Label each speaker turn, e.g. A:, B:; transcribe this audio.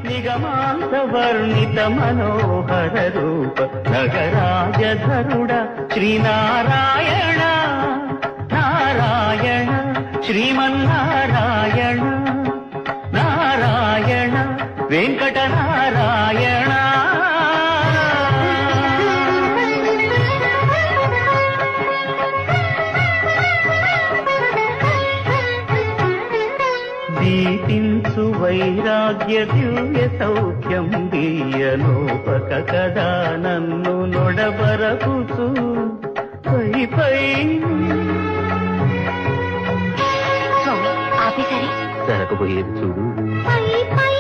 A: నిగమాంత వర్ణిత మనోహర రూప నగరాజధరుడ శ్రీనారాయణ నారాయణ శ్రీమన్నారాయణ నారాయణ వెంకట నారాయణ. దీపించు వైరాగ్య దివ్య సౌఖ్యం దీయనోపక కదా నన్ను నొడబరపుచు పై పై.
B: ఆపేసరి
A: జరగబోయేది చూడు.
B: పై పై